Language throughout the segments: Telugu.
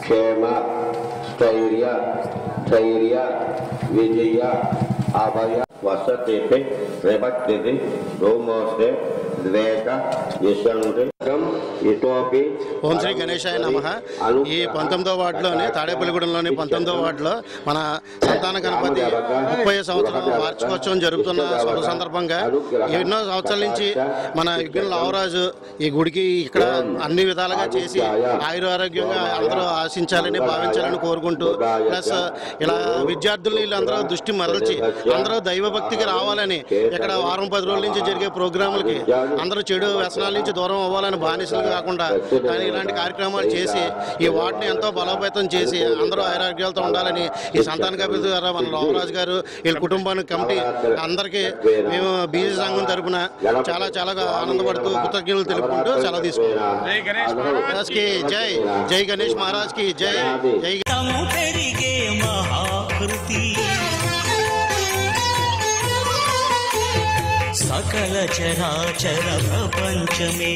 क्षेम स्थैर्य स्थैर्य विजय अभय वसते प्रभक्ति रोमोस्ते द्वेष यशंते इतोपि ఓం శ్రీ గణేశాయ నమః. ఈ 19వ వార్డులోని తాడేపల్లిగూడెంలోని 19వ వార్డులో మన సంతాన గణపతి 30వ సంవత్సరం వార్షికోత్సవం జరుగుతున్న శుభ సందర్భంగా ఎన్నో సంవత్సరాల నుంచి మన విఘ్నుల లావరాజు ఈ గుడికి ఇక్కడ అన్ని విధాలుగా చేసి ఆయురారోగ్యంగా అందరూ ఆశించాలని భావించాలని కోరుకుంటూ ప్లస్ ఇలా విద్యార్థులు వీళ్ళందరూ దృష్టి మరల్చి అందరూ దైవభక్తికి రావాలని ఇక్కడ వారం 10 రోజుల నుంచి జరిగే ప్రోగ్రాములకి అందరూ చెడు వ్యసనాల నుంచి దూరం అవ్వాలని బానిసలు కాకుండా కానీ ఇలాంటి కార్యక్రమాలు చేసి ఈ వార్డుని ఎంతో బలోపేతం చేసి అందరూ ఆరోగ్యాలతో ఉండాలని ఈ సంతాన గణపతి ద్వారా మన రామరాజు గారు వీళ్ళ కుటుంబానికి కమిటీ అందరికీ మేము బీసీ సంఘం తరఫున చాలా చాలా ఆనందపడుతూ కృతజ్ఞతలు తెలుపుకుంటూ సెలవు తీసుకుంటాం. జై జై గణేష్ మహారాజ్ కి జై జై. సకల చరాచర ప్రపంచమే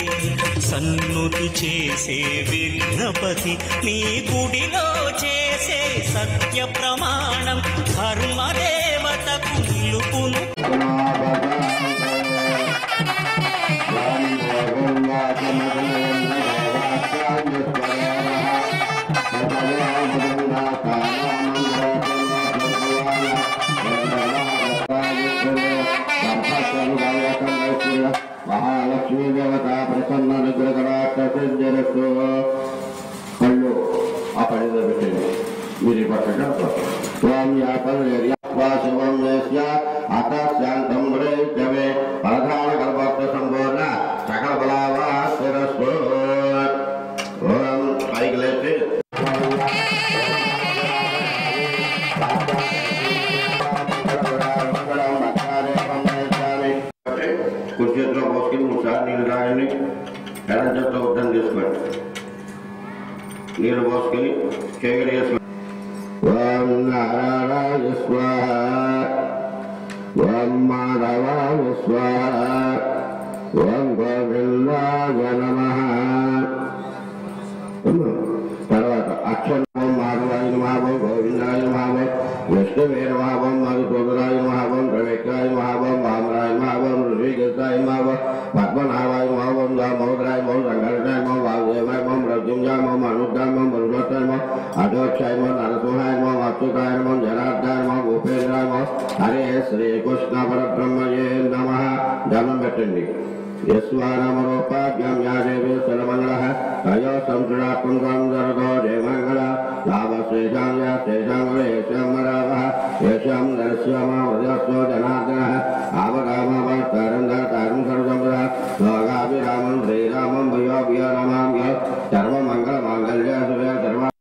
సన్నుతి చేసే విఘ్నపతి నీ గుడిలో చేసే సత్య ప్రమాణం ధర్మదేవతకు నిలుపును. महालक्ष्मी देवता प्रसन्न निग्रहराक्षो कళ్ళు ఆ పడిన పెట్టండి మీరు పట్టడం స్వామి శివం అత శాంతం మే ప్రధాన కల్పత్వ సంపూర్ణ సకల బలావా శిరస్సు పైకి లేచి కుర్చీలో పోసుకుని 3 సార్లు నీళ్ళు తాగండి. ఎడం చేత్తో ఉద్దం తీసుకోండి. నీళ్ళు పోసుకుని చేయగలి చేసుకోండి. ఓం నారాయణ స్వాహ ఓం మాధవాయ స్వాహ ఓం గోవిందాయ నమః. తర్వాత అక్షరం మాధవాయ నమః గోవిందాయ నమః విష్ణువే నమః మధుసూదనాయ నమః ప్రవేకాయ నమః వామరాయ నమః ఋషికేశాయ నమః పద్మనాభాయ నమః దామోదరాయ నమః రంగనాయ నమః వాసుదేవాయ నమః మృత్యుంజయాయ నమః అనుద్ధాయ నమః మరుమతాయ నమః అధోక్షాయ నమః నరసింహాయ నమః అచ్యుతాయ నమః జనార్దనాయ నమః భూపేంద్రాయ నమః హరే శ్రీకృష్ణ పరబ్రహ్మయే నమః. ధ్యానం పెట్టండి. యస్వానమరోపాజ్ఞం యా దేవి సర్వమంగళః తయో సంసృణాత్మం సందరదో జయమంగళ లాభశ్రేషాం యా శేషాం యేషాం మరావః యేషాం నరస్యామ వదస్వ జనార్దనః ఆవరామవతారం దాతారం సర్వసంపదః లోకాభిరామం శ్రీరామం భయోభియో నమామ్య సర్వమంగళ మాంగళ్య శుభ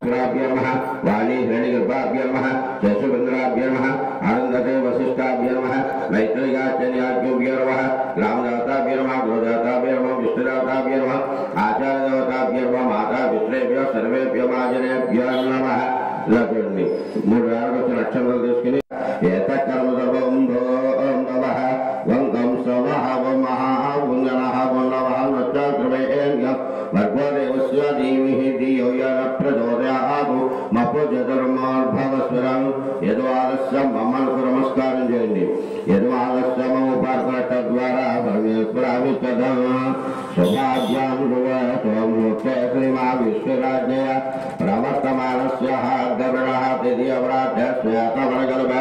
సర్వాభ్య నమః వాణీ శ్రేణిగర్భాభ్య నమః యశోబంధరాభ్య నమః ఆనందతే వశిష్టాభ్య నమః మైత్రేయాచార్యాభ్యో నమః రామదాతాభ్య నమః గోదాతాభ్య నమః విష్ణుదాతాభ్య నమః ఆచార్యదేవతాభ్య నమః మాతా విష్ణుభ్యో సర్వేభ్యో ఆంజనేయభ్యో నమః. ఇలా చూడండి 3 వేల అక్షరాలు తీసుకుని ఏతకర్మ సర్వం భవః వంగం సవః మహావంగనః వంగవః నచ్చాకృవేణ్యం భర్గోదేవస్య ధీమహి ధియో యః ప్రచోదయాత్ మపోజధర్మోద్భవస్వరం యద్వాదస్య మమ్మల్కు నమస్కారం చేయండి. యద్వాదస్య మమోపార్కట ద్వారా పరమేశ్వరామిత్యధ సౌభాగ్యం సోముఖ్య శ్రీమా విష్ణురాజ్ఞయ ప్రవర్తమానస్య గరుడః తృతీయవ్రాధ్యస్యాతమనగల్భ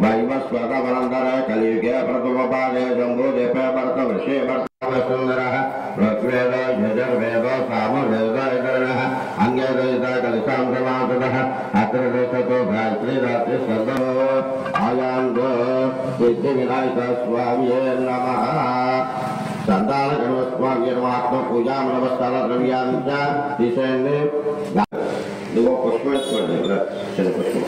వైవస్వతమనంతర కలియుగే ప్రథమపాదే శంభోదేపే భరత వృషే భర్తవసుందరః ఋగ్వేద యజుర్వేద సామవేద ఇతరణః అంగేదయిత కలిసాం సమాసదః అత్ర దేశతో గాయత్రీ రాత్రి స్కందో ఆయాందో సిద్ధి వినాయక స్వామియే నమః. సంతాన గణస్వామి ఆత్మ పూజా నమస్కార ద్రవ్యాంశ తీసేయండి. నువ్వు పుష్పం ఇచ్చుకోండి. చిన్న పుష్పం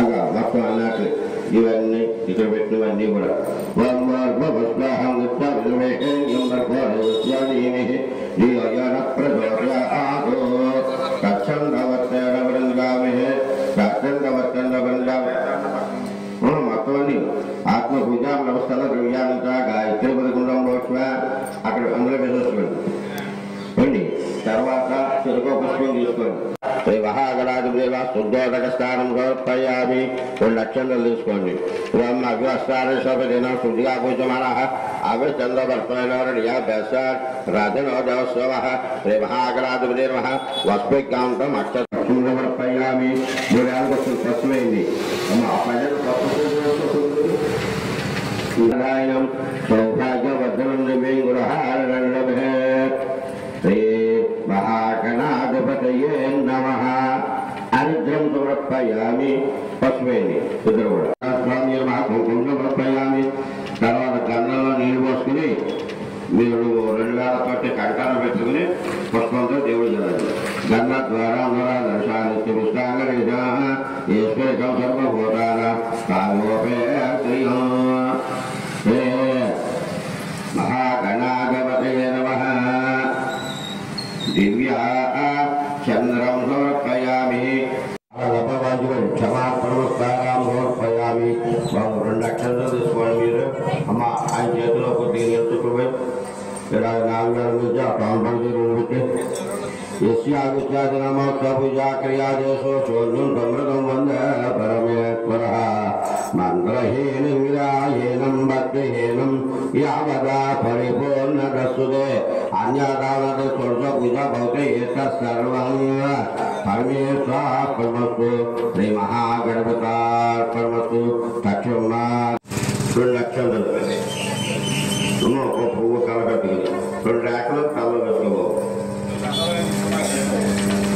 అలా మొత్తం అన్నట్లు ఇవన్నీ ఇక్కడ పెట్టినవన్నీ కూడా మొత్తం ఆత్మ పూజా నమస్కార ద్రవ్యాన్ని గాయత్రి పదకొండం పోష్వ అక్కడ అందులో వేసేసుకోండి. తర్వాత చెరుకు పుష్పం తీసుకోండి. శ్రీ మహాగణాధిపదేవ శుద్ధోదక స్నానం సమర్పయామి. 2 అక్షంతలు తీసుకోండి. ఓం అగ్రస్థానేశ్వరిన శుద్ధిగా పూజమాన అవి చంద్రవర్తనోరణ్యాభ్యాస రాజనోదోత్సవ శ్రీ మహాగణాధిపదేవ వస్మికాంతం అక్షరం సమర్పయామి. 3 ఏళ్ళకి వస్తుంది పసుమైంది. నారాయణం సౌభాగ్యవర్ధనం గృహారణే శ్రీ మహాగణాధిపతయే నమః. అర్ఘ్యం సమర్పయామి. పసుమైంది ఇద్దరు కూడా. స్వామి కుంకుమ సమర్పయామి. తర్వాత గంధంలో నీళ్లు పోసుకుని మీరు 2 వేలతోటి కంటాన పెట్టుకుని పుష్పంతో దేవుడు జరగాలి. గంధ ద్వారా ఈశ్వరికం సర్వభూతాన మహాగణాధిపతయే నమః. దివ్యా చంద్రం సమర్పయామి. క్షమాపణమస్కారం సమర్పయామి. 2 అక్షంతలు తీసుకోండి. మీరు అమ్మ ఆయన చేతిలో కొద్దిగా నేర్చుకోపోయి 4 నుంచి ఆ ప్రాంతం పెట్టి యస్యాగుత్యాదినమోత్సవపూజా క్రియాదేశో చోర్యం సమృతం వందే పరమేశ్వరః. మంత్రహీనం విరాహీనం భక్తిహీనం యావదా పరిపూర్ణదస్తుతే అన్యదానత స్వర్గపూజా భవతి ఏతత్సర్వం పరమేశ్వరార్పణమస్తు. శ్రీ మహాగణపతార్పణమస్తు. తక్షణా 2 అక్షంతలు ఒక పువ్వు కలగట్టుకుని 2 రేఖలు తలలో పెట్టుకోబో.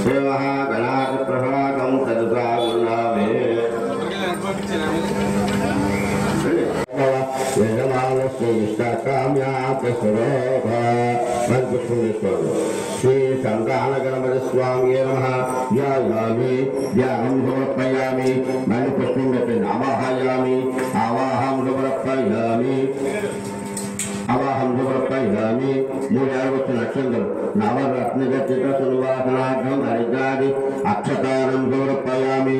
శ్రీ మహాగణాధి ప్రసాదం తదుసాగున్నామే. శ్రీ సంతాన గణపతి స్వామి నమః. ధ్యాయామి. ధ్యానం సమర్పయామి. మళ్ళీ పుష్పం పెట్టండి. ఆవాహయామి. ఆవాహం సమర్పయామి. ఆవాహం సమర్పయామి. 3 ఏళ్ళకి వచ్చిన అక్షంతలు నవరత్నిక చిత్ర సువాసనార్థం హరిద్రాది అక్షతానం సమర్పయామి.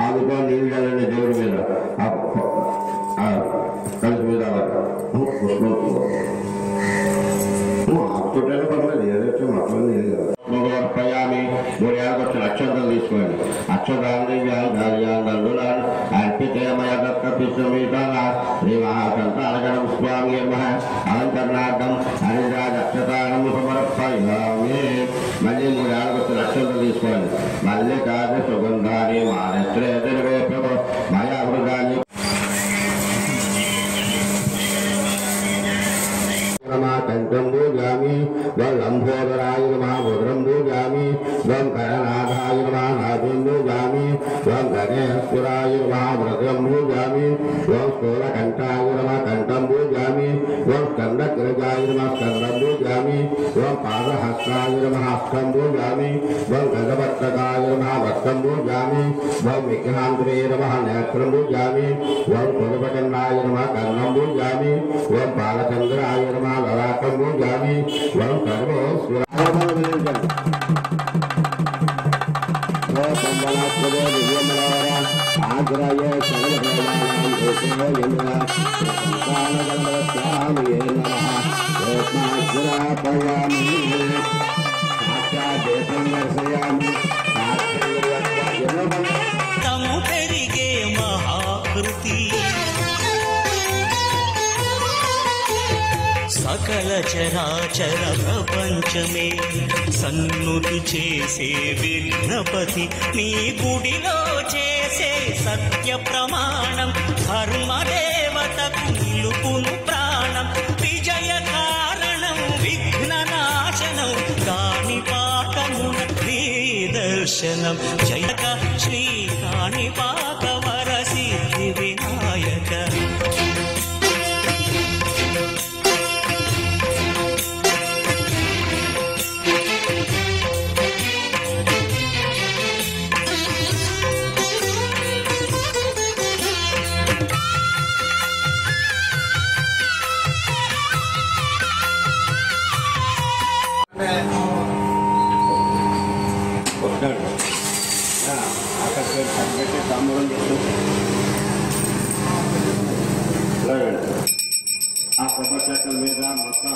ఆదుకో నీళ్ళని దేవుడి మీద కలిసి మీద పుష్పం ఆకుతుంటేనే పర్లేదు. ఏదైతే మొత్తం సమర్పయామి. 3 ఏళ్ళకి వచ్చిన అక్షంతలు తీసుకోండి. అక్షతాన్ని అర్పితమయ దత్తపిష్టమీతాల శ్రీ మహాసంతానగణం స్వామి నమః. అలంకరణార్థం హరిరాజ అక్షతానం సమర్పయామి. మళ్ళీ 3 ఏళ్ళకి వచ్చిన అక్షంతలు తీసుకోండి. మళ్ళీ కాదు సుగంధాన్ని మానత్రే మయామృతాన్ని కంఠం భూజామి. లంబోదరాయ నమః. భద్రం భూజామి. కరణాథాయ నమః. నాదం భూజామి. గణేశ్వరాయ నమః. భద్రం భూజామి. స్థూలకంఠాయ నమః. కంఠం భూజామి. స్కందగ్రజాయ నమః. స్కందం భూజామి. పాదహస్తాయ నమః. హస్తం భూజామి. గజపత్రకాయ నమః. వస్త్రం భూజామి. విఘ్నాంతరే నమః. నేత్రం భూజామి. సురపచండాయ నమః. కర్ణం భూజామి. బాలచంద్రాయ నమః. లలాటం భూజామి. సర్వేశ్వర ఆగ్రయ తము పెరిగే మహాకృతి సకల చరాచర ప్రపంచమే సన్నుతి చేసే విఘ్నపతి. నీ గుడిలో చేసే సత్య ప్రమాణం ధర్మదేవతకు నిలుపును ప్రాణం. విజయ కారణం విఘ్ననాశనం కాణిపాకమున నీ దర్శనం. జయక శ్రీ కాణిపాక వర సిద్ధి వినాయక. చెక్కల మీద మొత్తం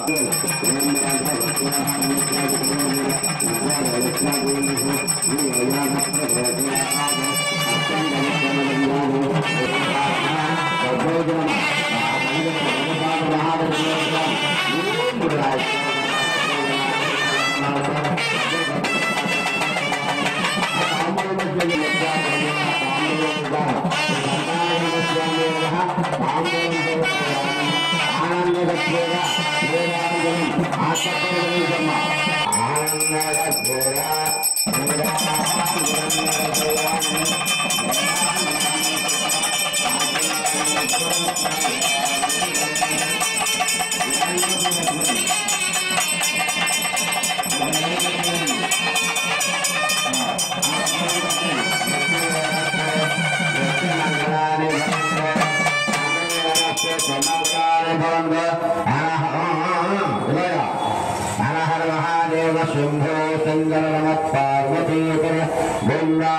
శంభో శంకర నమ పార్వతీ గోవిందా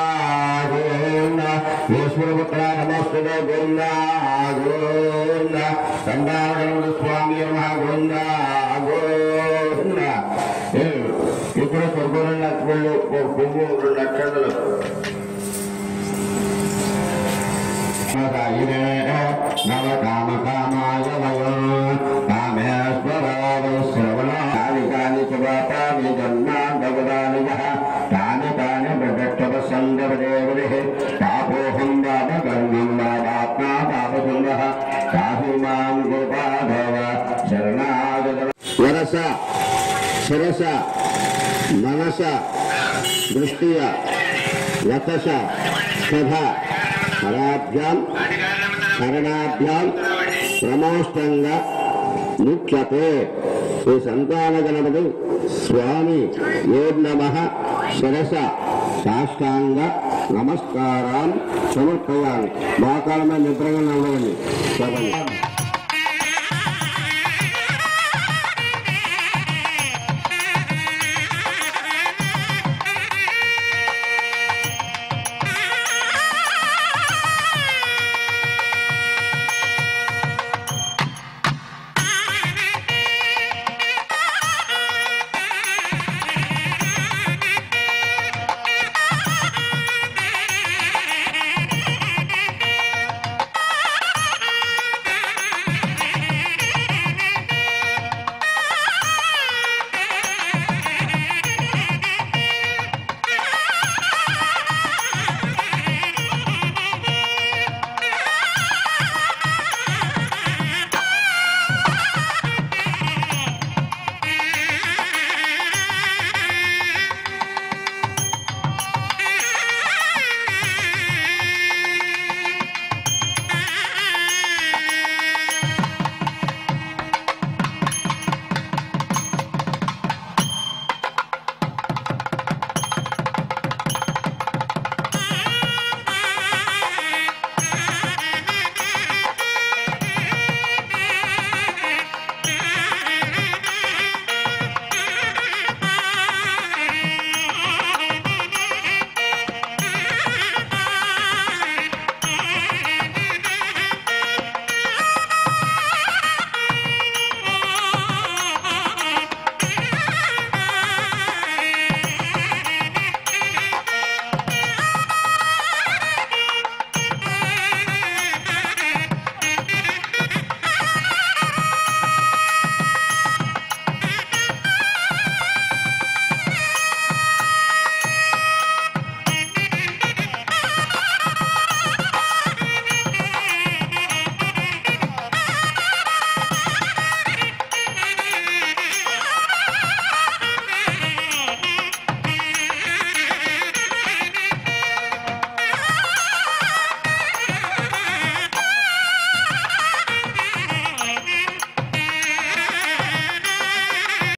గోవిందా ఈశ్వరపుత్ర నమస్తే గోవిందా గోవిందా సందానంద స్వామి నమ గోవిందా గోవిందా. ఇప్పుడు స్వర్గం లక్ష్మణులు పువ్వు 2 లక్షలు నవ కామ కామాయ వయో కామేశ్వర శ్రవణ కాని చపాని జన్మాంగవదాని తాని తాని ప్రదక్షవ సంగవదేవరి పాపోహం బాబ గర్ణం బాబాత్మా పాపసుంద సాహిమాం గోపాధవ శరణాగత వరస శిరస మనస దృష్టియ వతస సభ హరాభ్యాం శరణాభ్యాం ప్రమోష్టంగా ముఖ్యతే. శ్రీ సంతాన గణపతి స్వామి నమః శిరస సాష్టాంగ నమస్కారాన్ని సమర్పయామి. మోకాళ్ళ మీద నిద్రగా ఉండవండి.